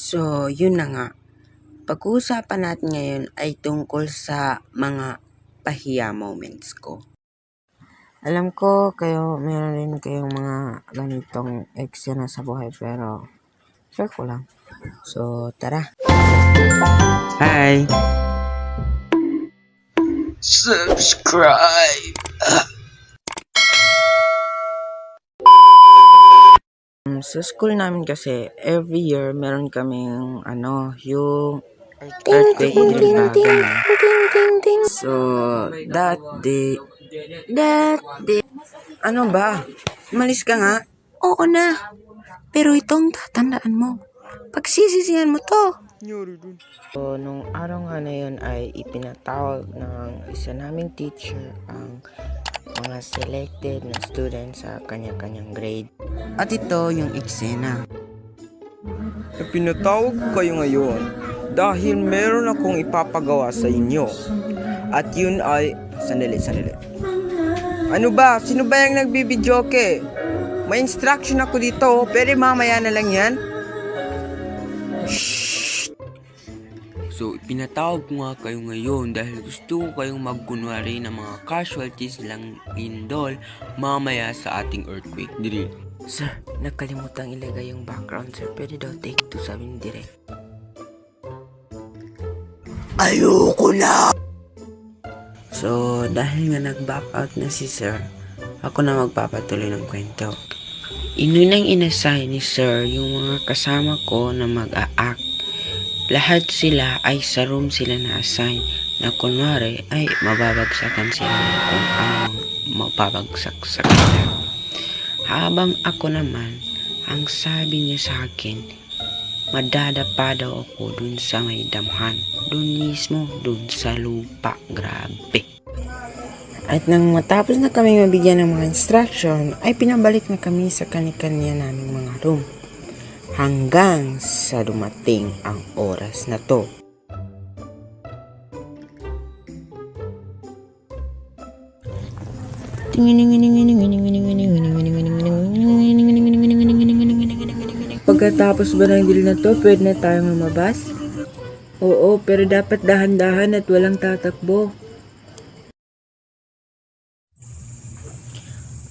So, yun na nga. Pag-uusapan natin ngayon ay tungkol sa mga pahiya moments ko. Alam ko kayo, meron rin kayong mga ganitong eksena sa buhay pero share ko lang. So, tara. Hi! Subscribe! Sa school namin kasi, every year meron kaming yung earthquake drill na ganun. So, that day, ano ba? Umalis ka nga? Oo na. Pero itong tatandaan mo. Pagsisisihan mo to. So, nung araw nga na yun ay ipinatawag ng isa naming teacher ang mga selected na students sa kanya-kanyang grade. At ito yung eksena. Pinatawag ko kayo ngayon dahil meron akong ipapagawa sa inyo. At yun ay... Sandali. Ano ba? Sino ba yung nagbibidyoke? May instruction ako dito, pero mamaya na lang yan. So, pinatawag ko nga kayo ngayon dahil gusto ko kayong magkunwari ng mga casualties lang indol mamaya sa ating earthquake drill. Sir, nakalimutang ilagay yung background, sir. Pwede daw take 2 sabi ni Direk. Ayoko na! So, dahil nga nag-back out na si sir, ako na magpapatuloy ng kwento. Inunang inassign ni sir yung mga kasama ko na mag-a-act. Lahat sila ay sa room sila na-assign na kunwari ay mababagsakan sila ng kung anong mababagsak sa kanila. Habang ako naman, ang sabi niya sa akin, madadapa daw ako dun sa may damhan. Dun mismo, dun sa lupa. Grabe. At nang matapos na kami mabigyan ng mga instruction, ay pinabalik na kami sa kanya-kanya naming mga room. Hanggang sa dumating ang oras na to. Pagkatapos ba ng deal na to, pwede na tayong lumabas? Oo, pero dapat dahan-dahan at walang tatakbo.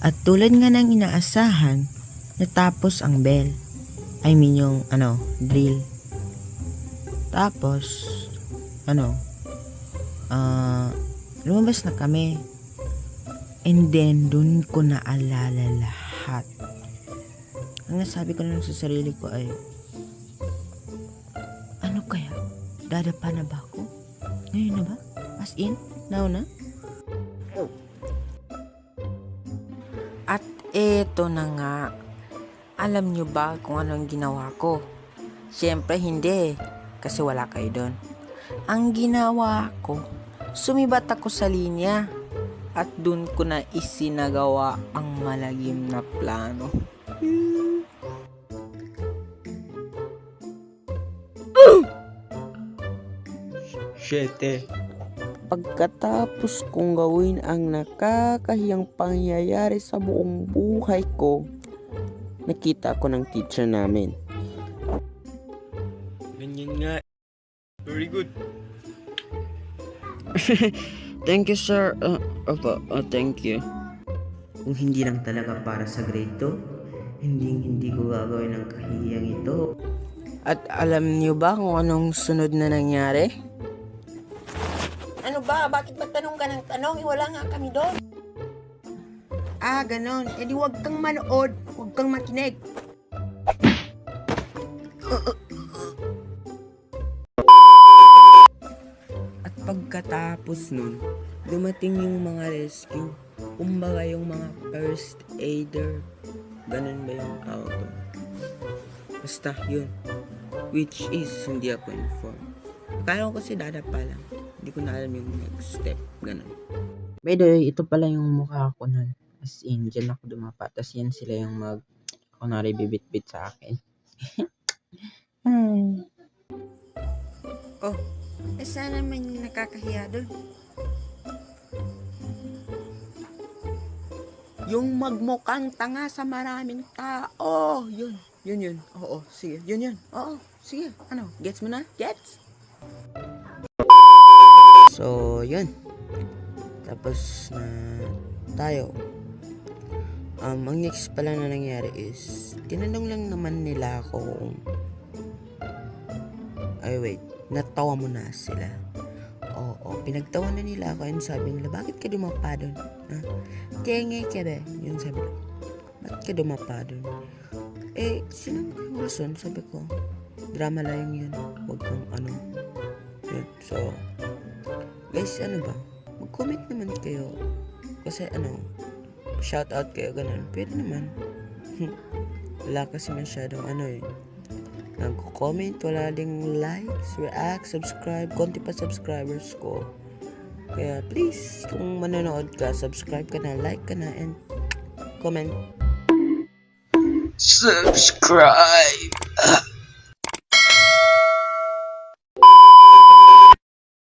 At tulad nga ng inaasahan, natapos ang bell. I mean yung drill. Tapos, lumabas na kami. And then, dun ko naalala lahat. Ang nasabi ko na sa sarili ko ay, ano kaya? Dadapa na ba ako? Ngayon na ba? As in? Now na? At eto na nga. Alam nyo ba kung anong ginawa ko? Siyempre hindi. Kasi wala kayo doon. Ang ginawa ko, sumibat ako sa linya. At dun ko na isinagawa ang malagim na plano. Shete. Pagkatapos kong gawin ang nakakahiyang pangyayari sa buong buhay ko, nakita ko ng teacher namin. Ganyan nga. Very good. Thank you, sir. Thank you. Kung hindi lang talaga para sa grade 2, hindi ko gagawin ang kahiyang ito. At alam niyo ba kung anong sunod na nangyari? Ano ba? Bakit magtanong ka ng tanong? Wala nga kami doon. Ganon. E di wag kang manood. Wag kang makinig. At pagkatapos nun, dumating yung mga rescue. Kumbaga yung mga first aider. Ganun ba yung auto? Basta yun. Which is, hindi ako informed. Kala ko kasi dadapa lang. Hindi ko na alam yung next step. Ganun. By the way, ito pala yung mukha ko nun. As in, dyan ako dumapa. Tapos yan sila yung kunwari bibit-bit sa akin. Oh, sana man yung nakakahiya doon. Yung magmukhang tanga sa maraming tao. Yun. Oo, sige. Yun. Oo. Sige, ano? Gets mo na? Gets? So, yun. Tapos na tayo. Ang next pala na nangyari is, tinanong lang naman nila ako kung, ay wait, natawa mo na sila. Oo, pinagtawa na nila ako and sabi nila, bakit ka dumapa dun? Ha? Kenge ka ba? Yun sabi nila, bakit ka dumapa dun? Sinabi ko yung rason, sabi ko, drama lang yun, huwag kang ano. Yun, so, guys, ano ba? Mag-comment naman kayo. Kasi shout out kayo, ganun. Pwede naman. Wala kasi masyadong nagko-comment, wala ding likes, react, subscribe, konti pa subscribers ko. Kaya please, kung manonood ka, subscribe ka na, like ka na, and comment. Subscribe!